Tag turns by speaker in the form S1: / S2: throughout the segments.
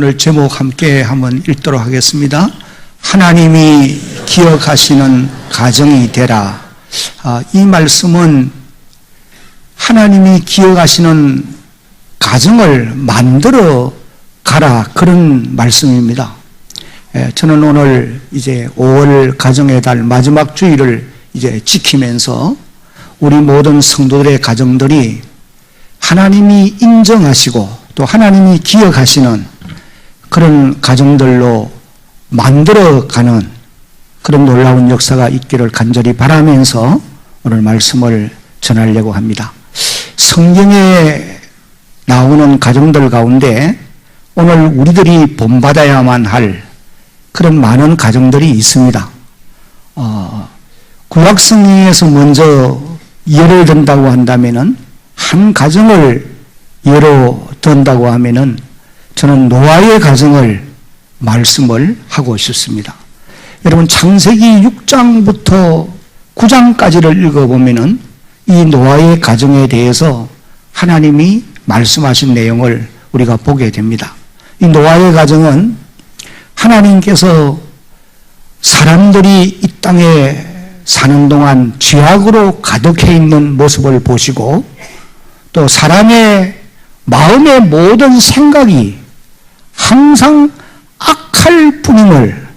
S1: 오늘 제목 함께 한번 읽도록 하겠습니다. 하나님이 기억하시는 가정이 되라. 이 말씀은 하나님이 기억하시는 가정을 만들어 가라, 그런 말씀입니다. 저는 오늘 이제 5월 가정의 달 마지막 주일을 이제 지키면서 우리 모든 성도들의 가정들이 하나님이 인정하시고 또 하나님이 기억하시는 그런 가정들로 만들어가는 그런 놀라운 역사가 있기를 간절히 바라면서 오늘 말씀을 전하려고 합니다. 성경에 나오는 가정들 가운데 오늘 우리들이 본받아야만 할 그런 많은 가정들이 있습니다. 구약성경에서 먼저 예를 든다고 한다면은, 한 가정을 예로 든다고 하면은 저는 노아의 가정을 말씀을 하고 싶습니다. 여러분, 창세기 6장부터 9장까지를 읽어보면은 이 노아의 가정에 대해서 하나님이 말씀하신 내용을 우리가 보게 됩니다. 이 노아의 가정은 하나님께서 사람들이 이 땅에 사는 동안 죄악으로 가득해 있는 모습을 보시고, 또 사람의 마음의 모든 생각이 항상 악할 뿐임을,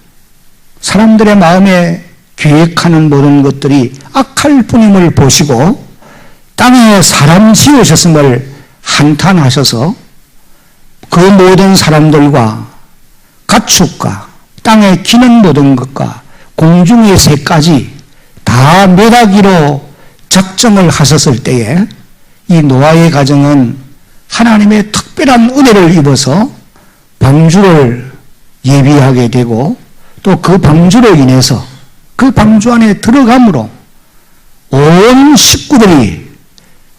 S1: 사람들의 마음에 계획하는 모든 것들이 악할 뿐임을 보시고 땅에 사람 지으셨음을 한탄하셔서 그 모든 사람들과 가축과 땅에 기는 모든 것과 공중의 새까지 다 멸하기로 작정을 하셨을 때에 이 노아의 가정은 하나님의 특별한 은혜를 입어서 방주를 예비하게 되고, 또 그 방주로 인해서 그 방주 안에 들어감으로 온 식구들이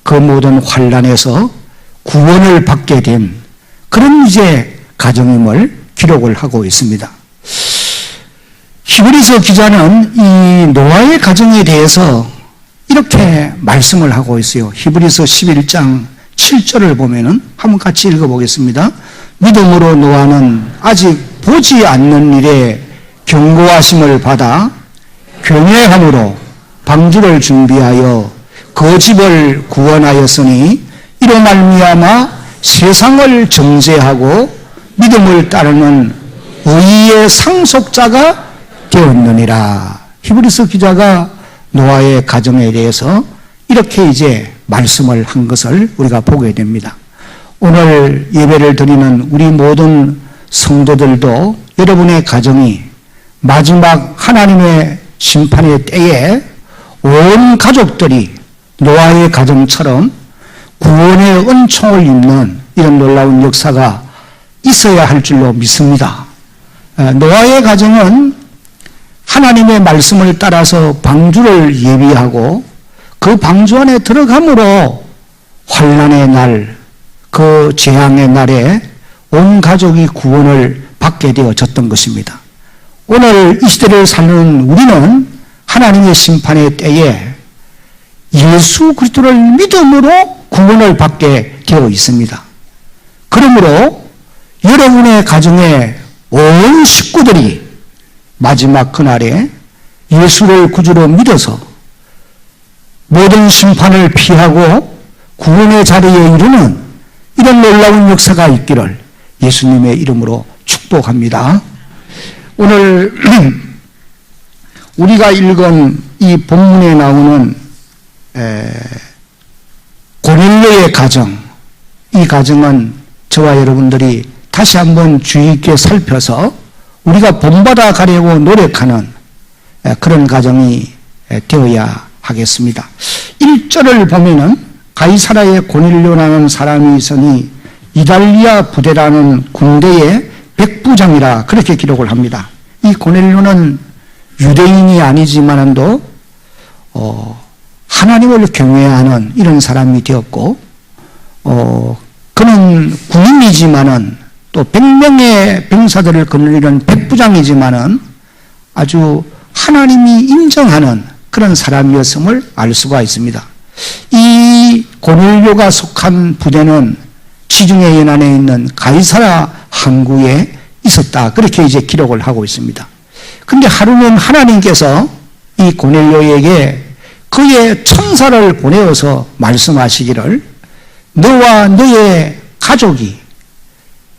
S1: 그 모든 환난에서 구원을 받게 된 그런 이제 가정임을 기록을 하고 있습니다. 히브리서 기자는 이 노아의 가정에 대해서 이렇게 말씀을 하고 있어요. 히브리서 11장 7절을 보면은 한번 같이 읽어보겠습니다. 믿음으로 노아는 아직 보지 않는 일에 경고하심을 받아 경외함으로 방주를 준비하여 그 집을 구원하였으니 이로 말미암아 세상을 정죄하고 믿음을 따르는 의의 상속자가 되었느니라. 히브리서 기자가 노아의 가정에 대해서 이렇게 이제 말씀을 한 것을 우리가 보게 됩니다. 오늘 예배를 드리는 우리 모든 성도들도 여러분의 가정이 마지막 하나님의 심판의 때에 온 가족들이 노아의 가정처럼 구원의 은총을 입는 이런 놀라운 역사가 있어야 할 줄로 믿습니다. 노아의 가정은 하나님의 말씀을 따라서 방주를 예비하고 그 방주 안에 들어감으로 환난의 날, 그 재앙의 날에 온 가족이 구원을 받게 되어졌던 것입니다. 오늘 이 시대를 사는 우리는 하나님의 심판의 때에 예수 그리스도를 믿음으로 구원을 받게 되어 있습니다. 그러므로 여러분의 가정에 온 식구들이 마지막 그날에 예수를 구주로 믿어서 모든 심판을 피하고 구원의 자리에 이르는 이런 놀라운 역사가 있기를 예수님의 이름으로 축복합니다. 오늘 우리가 읽은 이 본문에 나오는 고넬료의 가정, 이 가정은 저와 여러분들이 다시 한번 주의 있게 살펴서 우리가 본받아 가려고 노력하는 그런 가정이 되어야 하겠습니다. 1절을 보면은 가이사라에 고넬료라는 사람이 있으니 이달리아 부대라는 군대의 백부장이라 그렇게 기록을 합니다. 이 고넬료는 유대인이 아니지만도 하나님을 경외하는 이런 사람이 되었고, 그는 군인이지만은 또 100명의 병사들을 거느리는 백부장이지만은 아주 하나님이 인정하는 그런 사람이었음을 알 수가 있습니다. 이 고넬료가 속한 부대는 지중해 연안에 있는 가이사라 항구에 있었다. 그렇게 이제 기록을 하고 있습니다. 근데 하루는 하나님께서 이 고넬료에게 그의 천사를 보내어서 말씀하시기를 너와 너의 가족이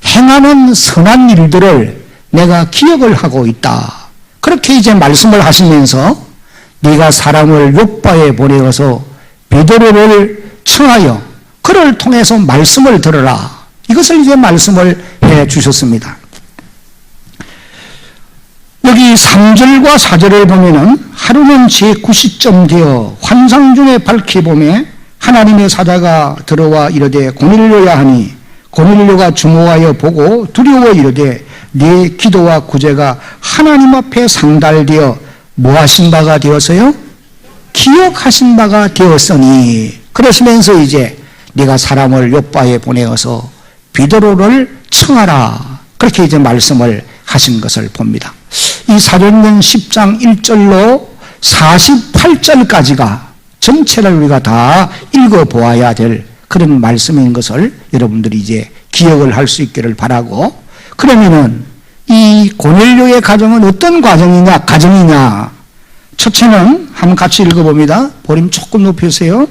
S1: 행하는 선한 일들을 내가 기억을 하고 있다. 그렇게 이제 말씀을 하시면서 네가 사람을 요바에 보내어서 베드로를 청하여 그를 통해서 말씀을 들으라. 이것을 이제 말씀을 해 주셨습니다. 여기 3절과 4절을 보면은 하루는 제9시쯤 되어 환상 중에 밝히봄에 하나님의 사자가 들어와 이르되 고넬료야 하니 고넬료가 주목하여 보고 두려워 이르되 네 기도와 구제가 하나님 앞에 상달되어 뭐하신 바가 되었어요? 기억하신 바가 되었으니 그러시면서 이제 네가 사람을 요바에 보내어서 베드로를 청하라. 그렇게 이제 말씀을 하신 것을 봅니다. 이 사도행전 10장 1절로 48절까지가 전체를 우리가 다 읽어보아야 될 그런 말씀인 것을 여러분들이 이제 기억을 할 수 있기를 바라고, 그러면은 이 고넬료의 가정은 어떤 가정이냐? 첫째는 한번 같이 읽어봅니다. 볼륨 조금 높여주세요.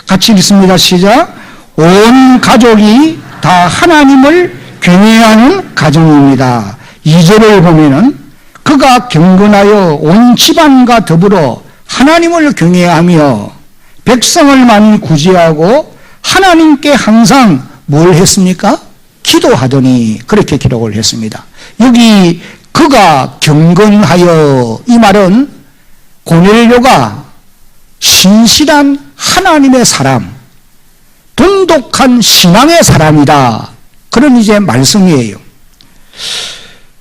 S1: 같이 읽습니다. 시작. 온 가족이 다 하나님을 경외하는 가정입니다. 2절을 보면은 그가 경건하여 온 집안과 더불어 하나님을 경외하며 백성을 많이 구제하고 하나님께 항상 뭘 했습니까? 기도하더니 그렇게 기록을 했습니다. 여기 그가 경건하여, 이 말은 고넬료가 신실한 하나님의 사람, 돈독한 신앙의 사람이다. 그런 이제 말씀이에요.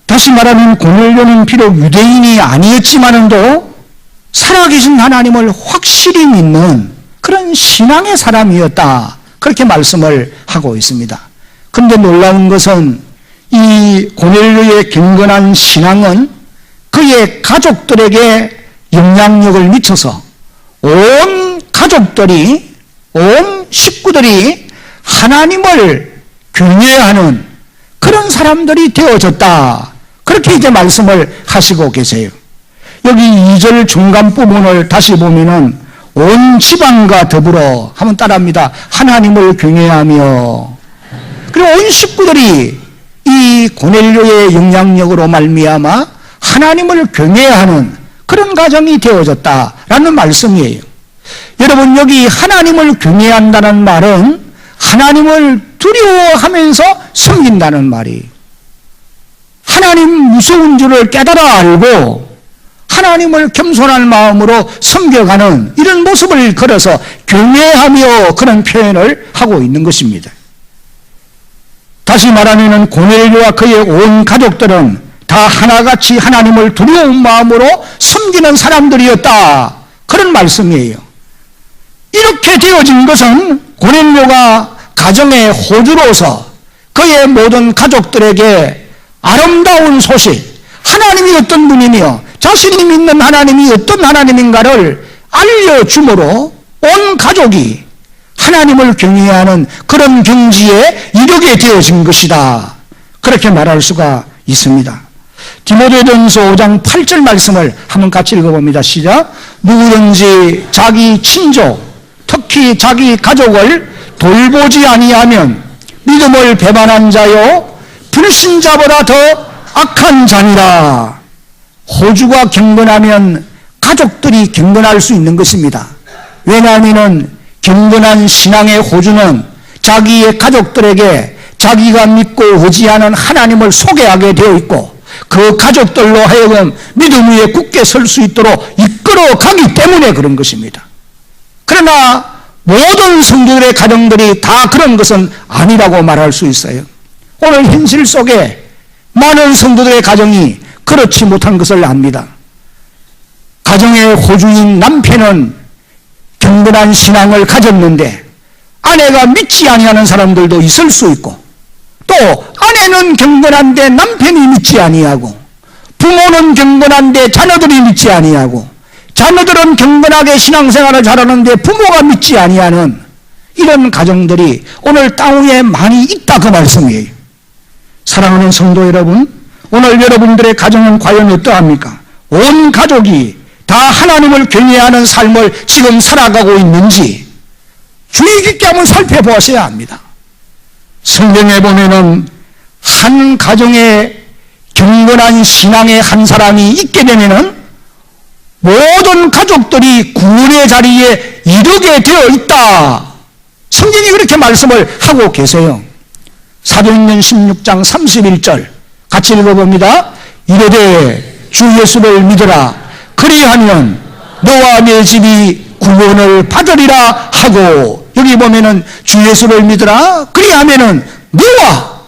S1: 다시 말하면 고넬료는 비록 유대인이 아니었지만도 살아계신 하나님을 확실히 믿는 그런 신앙의 사람이었다. 그렇게 말씀을 하고 있습니다. 그런데 놀라운 것은 이 고넬료의 경건한 신앙은 그의 가족들에게 영향력을 미쳐서 온 가족들이, 온 식구들이 하나님을 경외하는 그런 사람들이 되어졌다. 그렇게 이제 말씀을 하시고 계세요. 여기 2절 중간 부분을 다시 보면은 온 집안과 더불어, 한번 따라합니다. 하나님을 경외하며, 그리고 온 식구들이 이 고넬료의 영향력으로 말미암아 하나님을 경외하는 그런 가정이 되어졌다라는 말씀이에요. 여러분, 여기 하나님을 경외한다는 말은 하나님을 두려워하면서 섬긴다는 말이, 하나님 무서운 줄을 깨달아 알고 하나님을 겸손한 마음으로 섬겨가는 이런 모습을 걸어서 경외하며 그런 표현을 하고 있는 것입니다. 다시 말하면 고넬료와 그의 온 가족들은 다 하나같이 하나님을 두려운 마음으로 섬기는 사람들이었다. 그런 말씀이에요. 이렇게 되어진 것은 고넬료가 가정의 호주로서 그의 모든 가족들에게 아름다운 소식, 하나님이 어떤 분이며 자신이 믿는 하나님이 어떤 하나님인가를 알려줌으로 온 가족이 하나님을 경외하는 그런 경지에 이르게 되어진 것이다. 그렇게 말할 수가 있습니다. 디모데전서 5장 8절 말씀을 한번 같이 읽어봅니다. 시작. 누구든지 자기 친족, 특히 자기 가족을 돌보지 아니하면 믿음을 배반한 자요 불신자보다 더 악한 자니라. 호주가 경건하면 가족들이 경건할 수 있는 것입니다. 왜냐하면 경건한 신앙의 호주는 자기의 가족들에게 자기가 믿고 의지하는 하나님을 소개하게 되어 있고 그 가족들로 하여금 믿음 위에 굳게 설 수 있도록 이끌어가기 때문에 그런 것입니다. 그러나 모든 성도들의 가정들이 다 그런 것은 아니라고 말할 수 있어요. 오늘 현실 속에 많은 성도들의 가정이 그렇지 못한 것을 압니다. 가정의 호주인 남편은 경건한 신앙을 가졌는데 아내가 믿지 아니하는 사람들도 있을 수 있고, 또 아내는 경건한데 남편이 믿지 아니하고, 부모는 경건한데 자녀들이 믿지 아니하고, 자녀들은 경건하게 신앙생활을 잘하는데 부모가 믿지 아니하는 이런 가정들이 오늘 땅 위에 많이 있다, 그 말씀이에요. 사랑하는 성도 여러분, 오늘 여러분들의 가정은 과연 어떠합니까? 온 가족이 다 하나님을 경외하는 삶을 지금 살아가고 있는지 주의 깊게 한번 살펴보셔야 합니다. 성경에 보면은 한 가정에 경건한 신앙의 한 사람이 있게 되면은 모든 가족들이 구원의 자리에 이르게 되어 있다. 성경이 그렇게 말씀을 하고 계세요. 사도행전 16장 31절 같이 읽어봅니다. 이르되 주 예수를 믿으라. 그리하면 너와 내 집이 구원을 받으리라 하고, 여기 보면은 주 예수를 믿으라. 그리하면은 너와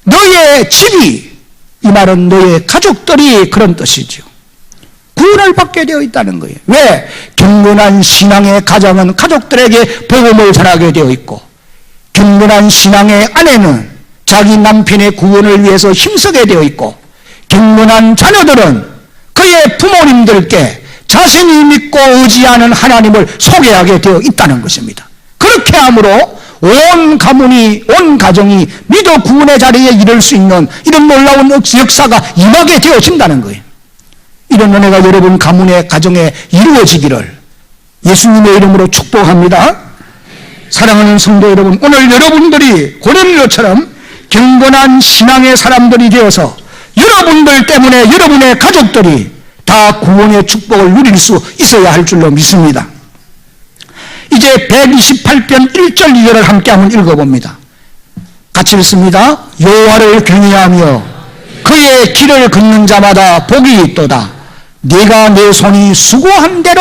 S1: 너의 집이, 이 말은 너의 가족들이 그런 뜻이죠. 구원을 받게 되어 있다는 거예요. 왜? 경건한 신앙의 가정은 가족들에게 복음을 전하게 되어 있고, 경건한 신앙의 아내는 자기 남편의 구원을 위해서 힘쓰게 되어 있고, 경건한 자녀들은 그의 부모님들께 자신이 믿고 의지하는 하나님을 소개하게 되어 있다는 것입니다. 그렇게 함으로 온 가문이, 온 가정이 믿어 구원의 자리에 이를 수 있는 이런 놀라운 역사가 임하게 되어진다는 거예요. 이런 은혜가 여러분 가문의 가정에 이루어지기를 예수님의 이름으로 축복합니다. 사랑하는 성도 여러분, 오늘 여러분들이 고넬료처럼 경건한 신앙의 사람들이 되어서 여러분들 때문에 여러분의 가족들이 다 구원의 축복을 누릴 수 있어야 할 줄로 믿습니다. 이제 128편 1절 2절을 함께 한번 읽어봅니다. 같이 읽습니다. 여호와를 경외하며 그의 길을 걷는 자마다 복이 있도다. 네가 내 손이 수고한 대로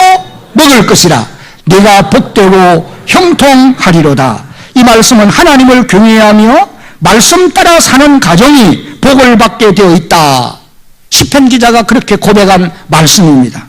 S1: 먹을 것이라. 네가 복되고 형통하리로다. 이 말씀은 하나님을 경외하며 말씀 따라 사는 가정이 복을 받게 되어 있다. 시편 기자가 그렇게 고백한 말씀입니다.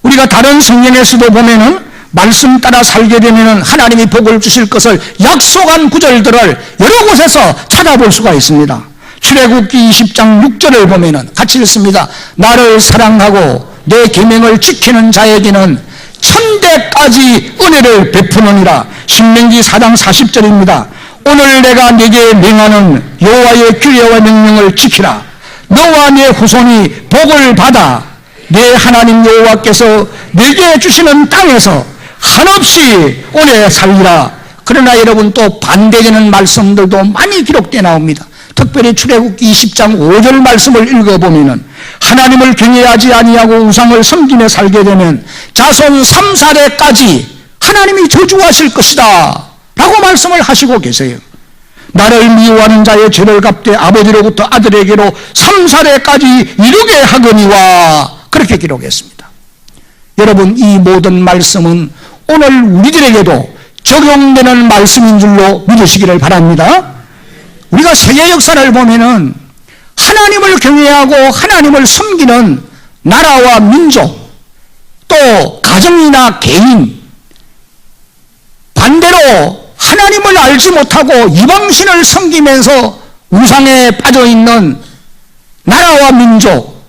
S1: 우리가 다른 성경에서도 보면은 말씀 따라 살게 되면 하나님이 복을 주실 것을 약속한 구절들을 여러 곳에서 찾아볼 수가 있습니다. 출애굽기 20장 6절을 보면은 같이 읽습니다. 나를 사랑하고 내 계명을 지키는 자에게는 천대까지 은혜를 베푸느니라. 신명기 4장 40절입니다. 오늘 내가 네게 명하는 여호와의 규례와 명령을 지키라. 너와 네 후손이 복을 받아 네 하나님 여호와께서 네게 주시는 땅에서 한없이 오래 살리라. 그러나 여러분 또 반대되는 말씀들도 많이 기록되어 나옵니다. 특별히 출애굽기 20장 5절 말씀을 읽어보면은 하나님을 경외하지 아니하고 우상을 섬기며 살게 되면 자손 3, 4대까지 하나님이 저주하실 것이다 라고 말씀을 하시고 계세요. 나를 미워하는 자의 죄를 갚되 아버지로부터 아들에게로 3, 4대까지 이르게 하거니와, 그렇게 기록했습니다. 여러분, 이 모든 말씀은 오늘 우리들에게도 적용되는 말씀인 줄로 믿으시기를 바랍니다. 우리가 세계 역사를 보면은 하나님을 경외하고 하나님을 섬기는 나라와 민족, 또 가정이나 개인, 반대로 하나님을 알지 못하고 이방신을 섬기면서 우상에 빠져있는 나라와 민족,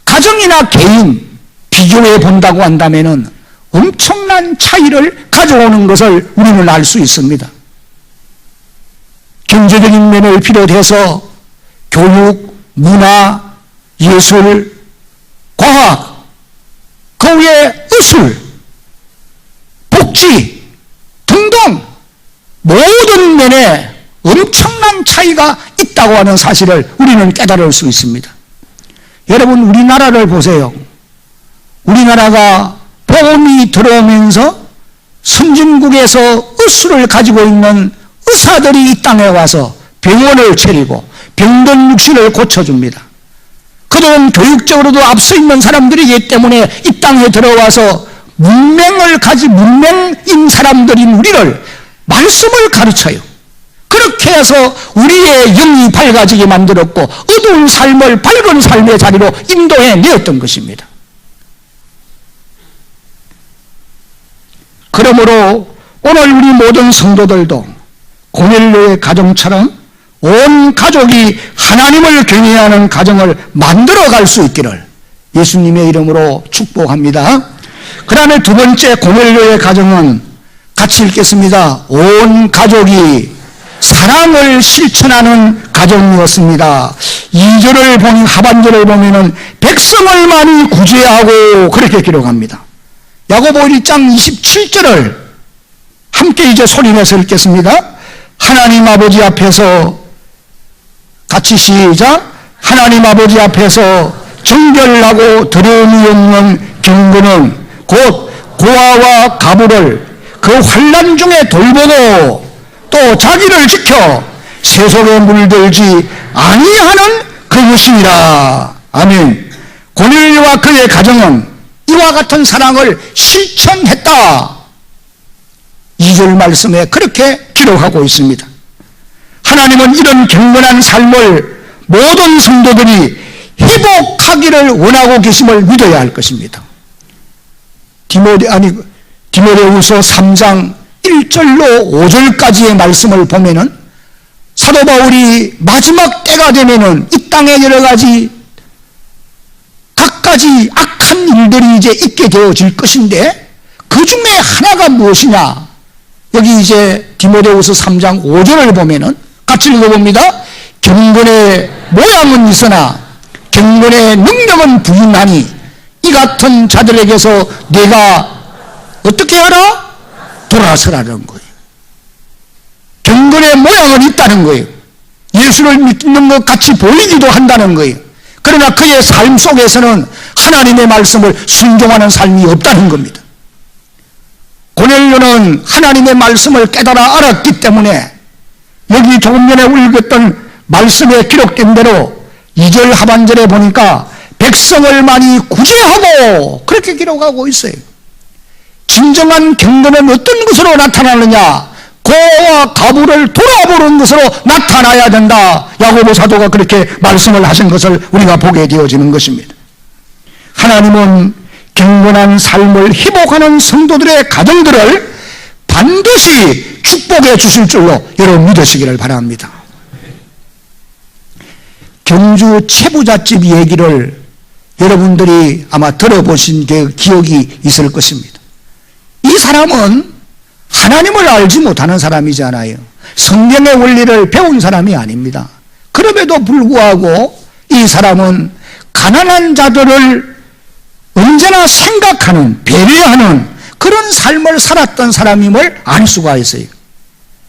S1: 가정이나 개인 비교해 본다고 한다면은 엄청난 차이를 가져오는 것을 우리는 알 수 있습니다. 경제적인 면을 비롯해서 교육, 문화, 예술, 과학, 그 외에 의술, 복지 등등 모든 면에 엄청난 차이가 있다고 하는 사실을 우리는 깨달을 수 있습니다. 여러분, 우리나라를 보세요. 우리나라가 복음이 들어오면서 선진국에서 의술을 가지고 있는 의사들이 이 땅에 와서 병원을 차리고 병든 육신을 고쳐줍니다. 그들은 교육적으로도 앞서 있는 사람들이기 때문에 이 땅에 들어와서 문명을 가진 문명인 사람들인 우리를 말씀을 가르쳐요. 그렇게 해서 우리의 영이 밝아지게 만들었고 어두운 삶을 밝은 삶의 자리로 인도해 내었던 것입니다. 그러므로 오늘 우리 모든 성도들도 고넬료의 가정처럼 온 가족이 하나님을 경외하는 가정을 만들어갈 수 있기를 예수님의 이름으로 축복합니다. 그 다음에 두 번째 고넬료의 가정은 같이 읽겠습니다. 온 가족이 사랑을 실천하는 가정이었습니다. 2절을 보니, 하반절을 보면은 백성을 많이 구제하고 그렇게 기록합니다. 야고보 1장 27절을 함께 이제 소리내서 읽겠습니다. 하나님 아버지 앞에서, 같이 시작. 하나님 아버지 앞에서 정결하고 더러움이 없는 경건은 곧 고아와 가부를 그 환난 중에 돌보고 또 자기를 지켜 세속에 물들지 아니하는 그것이니라. 아멘. 고넬료와 그의 가정은 이와 같은 사랑을 실천했다. 2절 말씀에 그렇게 기록하고 있습니다. 하나님은 이런 경건한 삶을 모든 성도들이 회복하기를 원하고 계심을 믿어야 할 것입니다. 디모데후서 3장 1절로 5절까지의 말씀을 보면은 사도 바울이 마지막 때가 되면은 이 땅에 여러 가지 각가지 악한 일들이 이제 있게 되어질 것인데 그 중에 하나가 무엇이냐? 여기 이제 디모데후서 3장 5절을 보면은 같이 읽어봅니다. 경건의 모양은 있으나 경건의 능력은 부인하니 이 같은 자들에게서 내가 어떻게 하라? 돌아서라는 거예요. 경건의 모양은 있다는 거예요. 예수를 믿는 것 같이 보이기도 한다는 거예요. 그러나 그의 삶 속에서는 하나님의 말씀을 순종하는 삶이 없다는 겁니다. 고넬료는 하나님의 말씀을 깨달아 알았기 때문에 여기 조금 전에 읽었던 말씀에 기록된 대로 2절 하반절에 보니까 백성을 많이 구제하고 그렇게 기록하고 있어요. 진정한 경건은 어떤 것으로 나타나느냐? 고아와 가부를 돌아보는 것으로 나타나야 된다. 야고보 사도가 그렇게 말씀을 하신 것을 우리가 보게 되어지는 것입니다. 하나님은 경건한 삶을 회복하는 성도들의 가정들을 반드시 축복해 주실 줄로 여러분 믿으시기를 바랍니다. 경주 채부잣집 얘기를 여러분들이 아마 들어보신 기억이 있을 것입니다. 이 사람은 하나님을 알지 못하는 사람이잖아요. 성경의 원리를 배운 사람이 아닙니다. 그럼에도 불구하고 이 사람은 가난한 자들을 언제나 생각하는, 배려하는 그런 삶을 살았던 사람임을 알 수가 있어요.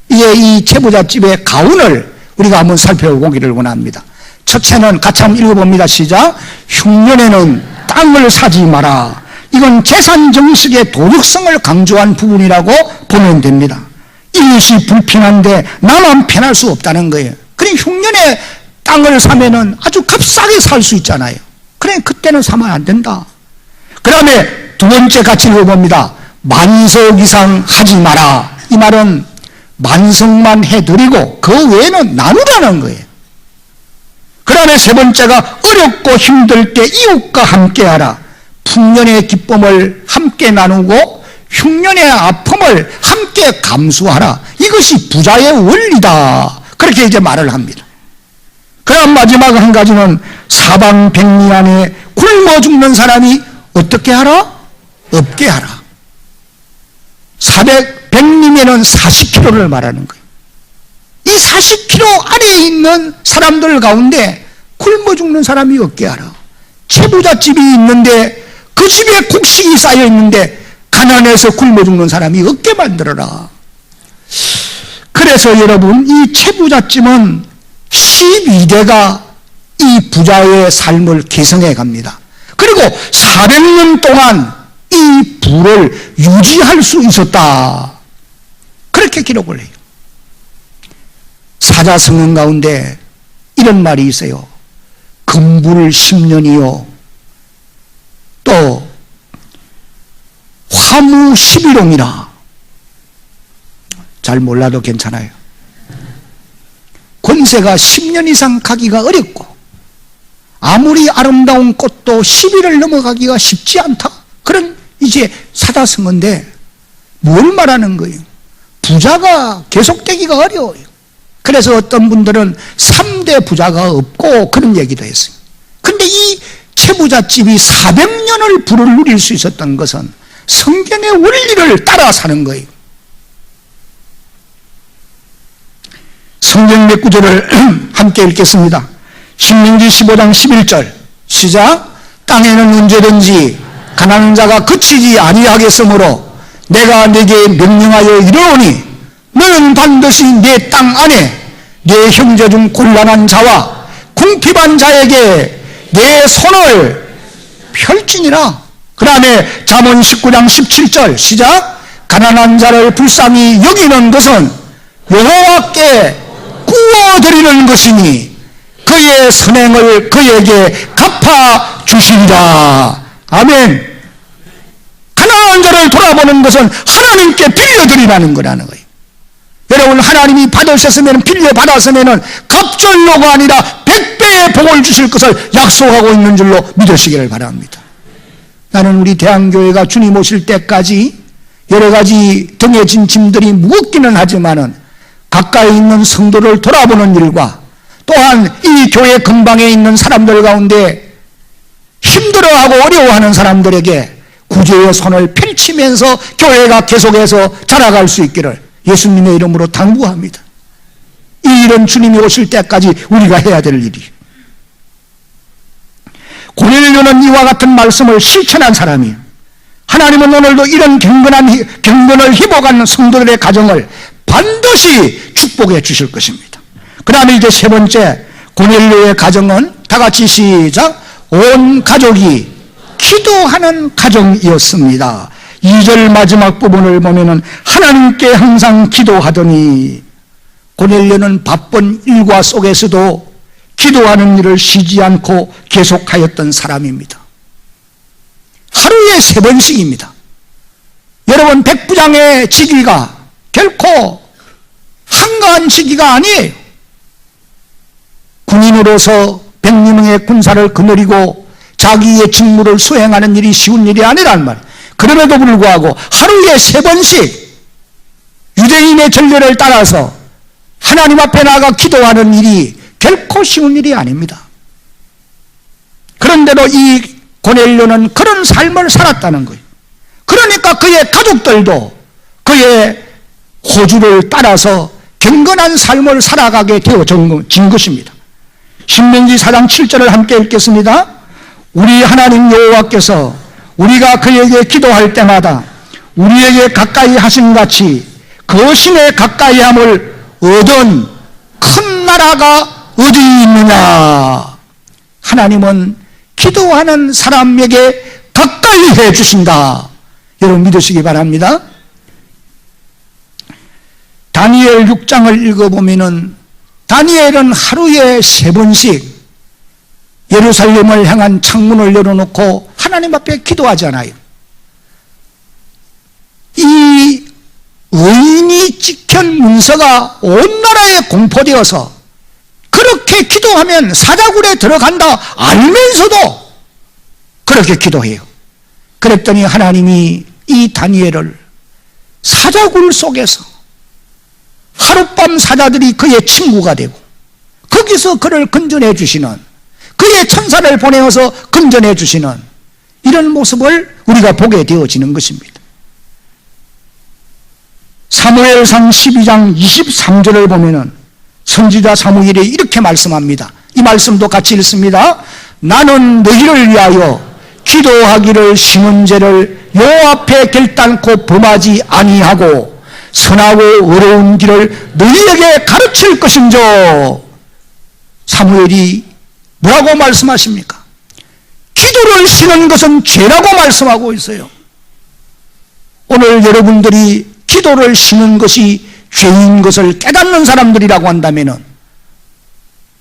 S1: 이제 이 채부잣집의 가운을 우리가 한번 살펴보기를 원합니다. 첫째는 같이 한번 읽어봅니다. 시작. 흉년에는 땅을 사지 마라. 이건 재산 정식의 도덕성을 강조한 부분이라고 보면 됩니다. 이웃이 불편한데 나만 편할 수 없다는 거예요. 그래 흉년에 땅을 사면은 아주 값싸게 살 수 있잖아요. 그래 그때는 사면 안 된다. 그 다음에 두 번째 같이 읽어봅니다. 만석 이상 하지 마라. 이 말은 만석만 해드리고 그 외에는 나누라는 거예요. 그 다음에 세 번째가 어렵고 힘들 때 이웃과 함께하라. 풍년의 기쁨을 함께 나누고 흉년의 아픔을 함께 감수하라. 이것이 부자의 원리다. 그렇게 이제 말을 합니다. 그럼 마지막 한 가지는 사방백리 안에 굶어 죽는 사람이 어떻게 하라? 없게 하라. 100리면은 40kg를 말하는 거예요. 이 40kg 안에 있는 사람들 가운데 굶어 죽는 사람이 없게 하라. 채부잣집이 있는데 그 집에 곡식이 쌓여 있는데 가난해서 굶어 죽는 사람이 없게 만들어라. 그래서 여러분 이 채부잣집은 12대가 이 부자의 삶을 개선해 갑니다. 그리고 400년 동안 이 부를 유지할 수 있었다. 그렇게 기록을 해요. 사자성경 가운데 이런 말이 있어요. 금불 10년이요 또 화무 11홍이라. 잘 몰라도 괜찮아요. 권세가 10년 이상 가기가 어렵고 아무리 아름다운 꽃도 10일을 넘어가기가 쉽지 않다. 그런 이제 사자성어인데 뭘 말하는 거예요? 부자가 계속되기가 어려워요. 그래서 어떤 분들은 3대 부자가 없고 그런 얘기도 했어요. 근데 이 채부잣집이 400년을 부를 누릴 수 있었던 것은 성경의 원리를 따라 사는 거예요. 성경 몇 구절을 함께 읽겠습니다. 신명기 15장 11절 시작. 땅에는 언제든지 가난한 자가 그치지 아니하겠으므로 내가 네게 명령하여 이르노니 너는 반드시 네 땅 안에 네 형제 중 곤란한 자와 궁핍한 자에게 내 손을 펼치니라. 그 다음에 잠언 19장 17절 시작. 가난한 자를 불쌍히 여기는 것은 여호와께 구워드리는 것이니 그의 선행을 그에게 갚아 주시리라. 아멘. 가난한 자를 돌아보는 것은 하나님께 빌려드리라는 거라는 거예요. 여러분, 하나님이 받으셨으면, 빌려받았으면 갑절로가 아니라 100배의 복을 주실 것을 약속하고 있는 줄로 믿으시기를 바랍니다. 나는 우리 대한교회가 주님 오실 때까지 여러 가지 등에 진 짐들이 무겁기는 하지만은 가까이 있는 성도를 돌아보는 일과 또한 이 교회 근방에 있는 사람들 가운데 힘들어하고 어려워하는 사람들에게 구제의 손을 펼치면서 교회가 계속해서 자라갈 수 있기를 예수님의 이름으로 당부합니다. 이 일은 주님이 오실 때까지 우리가 해야 될 일이에요. 고넬료는 이와 같은 말씀을 실천한 사람이에요. 하나님은 오늘도 이런 경건을 희복하는 성도들의 가정을 반드시 축복해 주실 것입니다. 그 다음에 이제 세 번째, 고넬료의 가정은 다 같이 시작. 온 가족이 기도하는 가정이었습니다. 2절 마지막 부분을 보면은 하나님께 항상 기도하더니, 고넬료는 바쁜 일과 속에서도 기도하는 일을 쉬지 않고 계속하였던 사람입니다. 하루에 3번씩입니다. 여러분, 백부장의 직위가 결코 한가한 직위가 아니에요. 군인으로서 100명의 군사를 거느리고 자기의 직무를 수행하는 일이 쉬운 일이 아니란 말이에요. 그럼에도 불구하고 하루에 3번씩 유대인의 전례를 따라서 하나님 앞에 나가 기도하는 일이 결코 쉬운 일이 아닙니다. 그런데도 이 고넬료는 그런 삶을 살았다는 거예요. 그러니까 그의 가족들도 그의 호주를 따라서 경건한 삶을 살아가게 되어진 것입니다. 신명기 4장 7절을 함께 읽겠습니다. 우리 하나님 여호와께서 우리가 그에게 기도할 때마다 우리에게 가까이 하신 같이 거신에 가까이함을 얻은 큰 나라가 어디 있느냐. 하나님은 기도하는 사람에게 가까이 해 주신다. 여러분 믿으시기 바랍니다. 다니엘 6장을 읽어보면은 다니엘은 하루에 3번씩 예루살렘을 향한 창문을 열어놓고 하나님 앞에 기도하잖아요. 이 의인이 찍힌 문서가 온 나라에 공포되어서 그렇게 기도하면 사자굴에 들어간다 알면서도 그렇게 기도해요. 그랬더니 하나님이 이 다니엘을 사자굴 속에서 하룻밤 사자들이 그의 친구가 되고 거기서 그를 건져내 주시는, 그의 천사를 보내어서 건져내 주시는 이런 모습을 우리가 보게 되어지는 것입니다. 사무엘상 12장 23절을 보면은 선지자 사무엘이 이렇게 말씀합니다. 이 말씀도 같이 읽습니다. 나는 너희를 위하여 기도하기를 쉬는 죄를 여호와 앞에 결단코 범하지 아니하고 선하고 어려운 길을 너희에게 가르칠 것인저. 사무엘이 뭐라고 말씀하십니까? 기도를 쉬는 것은 죄라고 말씀하고 있어요. 오늘 여러분들이 기도를 쉬는 것이 죄인 것을 깨닫는 사람들이라고 한다면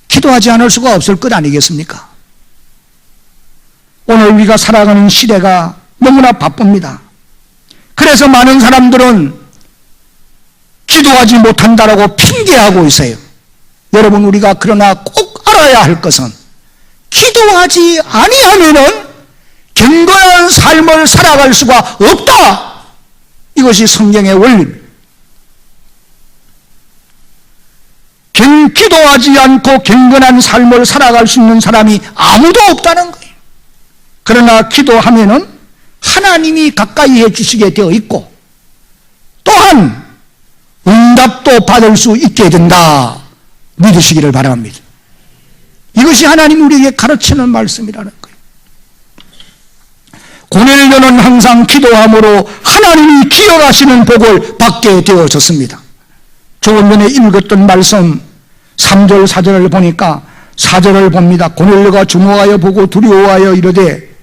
S1: 기도하지 않을 수가 없을 것 아니겠습니까? 오늘 우리가 살아가는 시대가 너무나 바쁩니다. 그래서 많은 사람들은 기도하지 못한다라고 핑계하고 있어요. 여러분, 우리가 그러나 꼭 알아야 할 것은 기도하지 아니하면은 경건한 삶을 살아갈 수가 없다. 이것이 성경의 원리입니다. 기도하지 않고 경건한 삶을 살아갈 수 있는 사람이 아무도 없다는 거예요. 그러나 기도하면은 하나님이 가까이 해주시게 되어 있고 또한 응답도 받을 수 있게 된다. 믿으시기를 바랍니다. 이것이 하나님 우리에게 가르치는 말씀이라는 거예요. 고넬료는 항상 기도함으로 하나님이 기억하시는 복을 받게 되어졌습니다. 조금 전에 읽었던 말씀 3절 4절을 보니까 4절을 봅니다. 고넬료가 주목하여 보고 두려워하여 이르되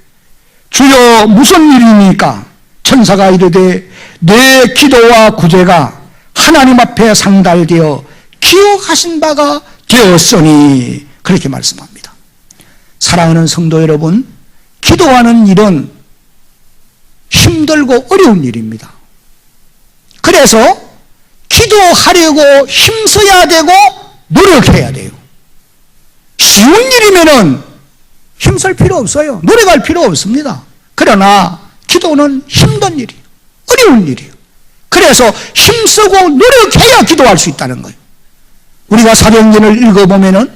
S1: 주여 무슨 일입니까? 천사가 이르되 내 기도와 구제가 하나님 앞에 상달되어 기억하신 바가 되었으니, 그렇게 말씀합니다. 사랑하는 성도 여러분, 기도하는 일은 힘들고 어려운 일입니다. 그래서 기도하려고 힘써야 되고 노력해야 돼요. 쉬운 일이면은 힘쓸 필요 없어요. 노력할 필요 없습니다. 그러나 기도는 힘든 일이에요. 어려운 일이에요. 그래서 힘쓰고 노력해야 기도할 수 있다는 거예요. 우리가 사도행전을 읽어보면은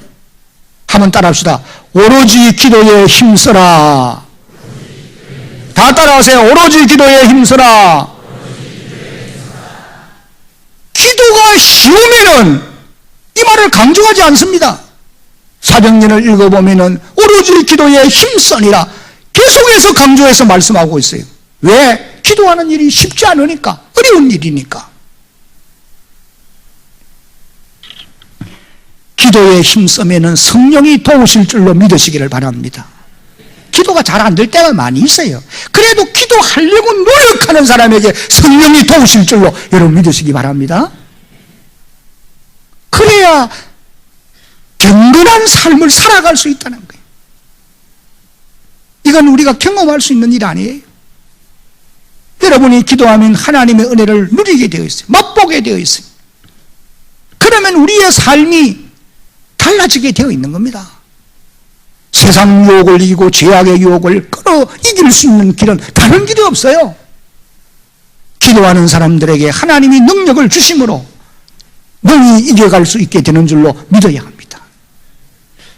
S1: 한번 따라합시다. 오로지 기도에 힘써라. 다 따라하세요. 오로지 기도에 힘써라. 기도가 쉬우면은 이 말을 강조하지 않습니다. 사도행전을 읽어보면은 오로지 기도에 힘써니라 계속해서 강조해서 말씀하고 있어요. 왜? 기도하는 일이 쉽지 않으니까, 어려운 일이니까. 기도에 힘쓰면은 성령이 도우실 줄로 믿으시기를 바랍니다. 기도가 잘 안 될 때가 많이 있어요. 그래도 기도하려고 노력하는 사람에게 성령이 도우실 줄로 여러분 믿으시기 바랍니다. 그래야 경건한 삶을 살아갈 수 있다는 거예요. 이건 우리가 경험할 수 있는 일 아니에요. 여러분이 기도하면 하나님의 은혜를 누리게 되어 있어요. 맛보게 되어 있어요. 그러면 우리의 삶이 달라지게 되어 있는 겁니다. 세상 유혹을 이기고 죄악의 유혹을 끌어 이길 수 있는 길은 다른 길이 없어요. 기도하는 사람들에게 하나님이 능력을 주심으로 능히 이겨갈 수 있게 되는 줄로 믿어야 합니다.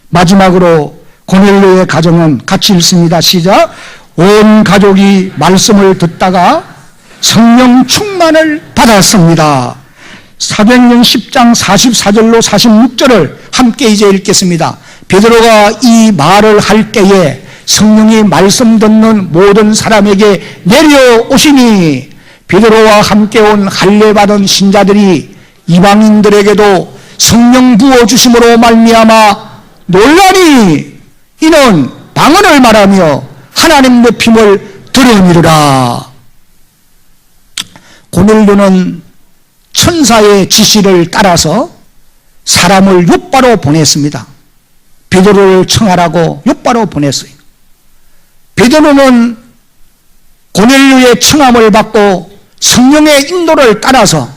S1: 마지막으로 고넬료의 가정은 같이 읽습니다. 시작. 온 가족이 말씀을 듣다가 성령 충만을 받았습니다. 사도행전 10장 44절로 46절을 함께 이제 읽겠습니다. 베드로가 이 말을 할 때에 성령이 말씀 듣는 모든 사람에게 내려오시니 베드로와 함께 온 할례 받은 신자들이 이방인들에게도 성령 부어주심으로 말미암아 놀라니 이는 방언을 말하며 하나님 높임을 들으니라. 고넬료는 천사의 지시를 따라서 사람을 욥바로 보냈습니다. 베드로를 청하라고 욥바로 보냈어요. 베드로는 고넬료의 청함을 받고 성령의 인도를 따라서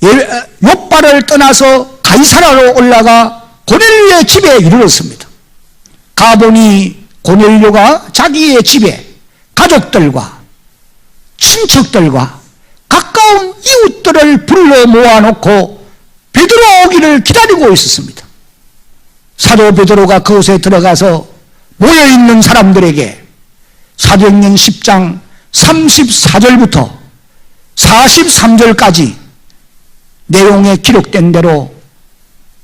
S1: 욥바를 떠나서 가이사라로 올라가 고넬료의 집에 이르렀습니다. 가보니 고넬료가 자기의 집에 가족들과 친척들과 가까운 이웃들을 불러 모아놓고 베드로 오기를 기다리고 있었습니다. 사도 베드로가 그곳에 들어가서 모여있는 사람들에게 사도행전 10장 34절부터 43절까지 내용에 기록된 대로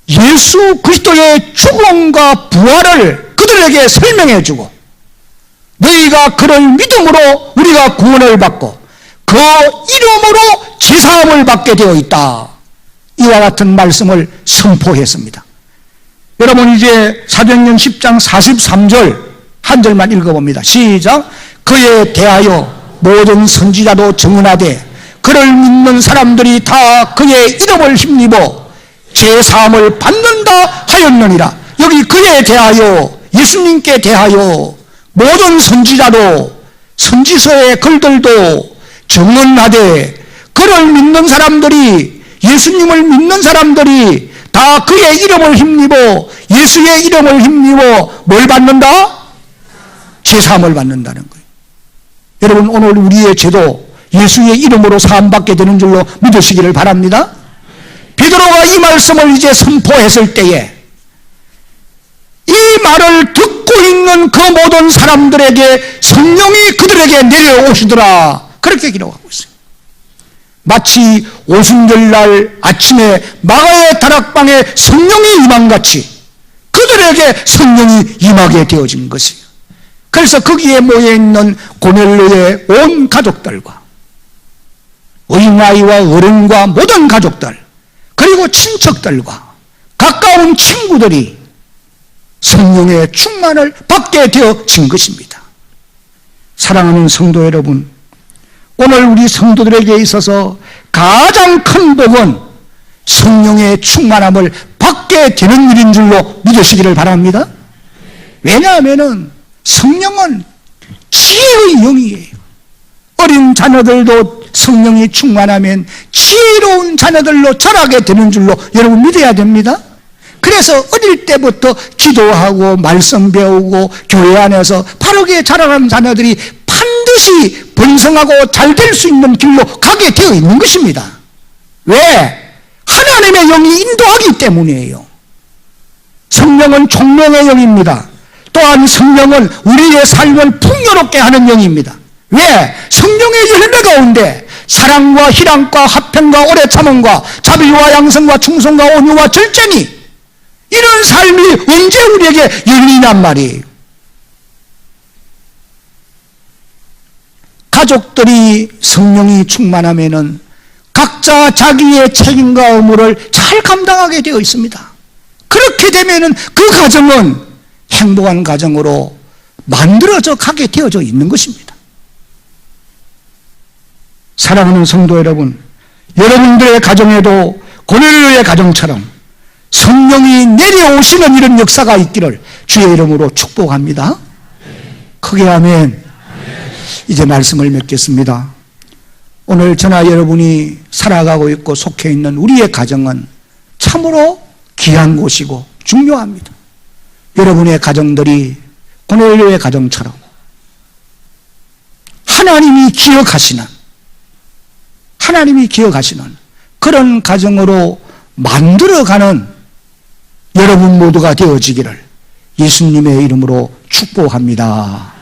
S1: 예수 그리스도의 죽음과 부활을 그들에게 설명해 주고 너희가 그를 믿음으로 우리가 구원을 받고 그 이름으로 제사함을 받게 되어 있다. 이와 같은 말씀을 선포했습니다. 여러분 이제 사도행전 10장 43절 한 절만 읽어봅니다. 시작. 그에 대하여 모든 선지자도 증언하되 그를 믿는 사람들이 다 그의 이름을 힘입어 제사함을 받는다 하였느니라. 여기 그에 대하여 예수님께 대하여 모든 선지자도 선지서의 글들도 증언하되 그를 믿는 사람들이 예수님을 믿는 사람들이 다 그의 이름을 힘입어 예수의 이름을 힘입어 뭘 받는다? 제사함을 받는다는 거예요. 여러분 오늘 우리의 죄도 예수의 이름으로 사함받게 되는 줄로 믿으시기를 바랍니다. 베드로가 이 말씀을 이제 선포했을 때에 이 말을 듣고 있는 그 모든 사람들에게 성령이 그들에게 내려오시더라. 그렇게 기록하고 있어요. 마치 오순절날 아침에 마가의 다락방에 성령이 임한같이 그들에게 성령이 임하게 되어진 것이에요. 그래서 거기에 모여있는 고넬료의 온 가족들과 어린아이와 어른과 모든 가족들, 그리고 친척들과 가까운 친구들이 성령의 충만을 받게 되어진 것입니다. 사랑하는 성도 여러분, 오늘 우리 성도들에게 있어서 가장 큰 복은 성령의 충만함을 받게 되는 일인 줄로 믿으시기를 바랍니다. 왜냐하면 성령은 지혜의 영이에요. 어린 자녀들도 성령이 충만하면 지혜로운 자녀들로 자라게 되는 줄로 여러분 믿어야 됩니다. 그래서 어릴 때부터 기도하고 말씀 배우고 교회 안에서 바르게 자라는 자녀들이 반드시 번성하고 잘 될 수 있는 길로 가게 되어 있는 것입니다. 왜? 하나님의 영이 인도하기 때문이에요. 성령은 총명의 영입니다. 또한 성령은 우리의 삶을 풍요롭게 하는 영입니다. 왜? 성령의 열매 가운데 사랑과 희락과 화평과 오래 참음과 자비와 양성과 충성과 온유와 절제니, 이런 삶이 언제 우리에게 열리냔 말이에요. 가족들이 성령이 충만하면은 각자 자기의 책임과 의무를 잘 감당하게 되어 있습니다. 그렇게 되면은 그 가정은 행복한 가정으로 만들어져 가게 되어져 있는 것입니다. 사랑하는 성도 여러분, 여러분들의 가정에도 고넬료의 가정처럼 성령이 내려오시는 이런 역사가 있기를 주의 이름으로 축복합니다. 크게 아멘. 이제 말씀을 맺겠습니다. 오늘 저나 여러분이 살아가고 있고 속해 있는 우리의 가정은 참으로 귀한 곳이고 중요합니다. 여러분의 가정들이 고넬료의 가정처럼 하나님이 기억하시는 그런 가정으로 만들어가는 여러분 모두가 되어지기를 예수님의 이름으로 축복합니다.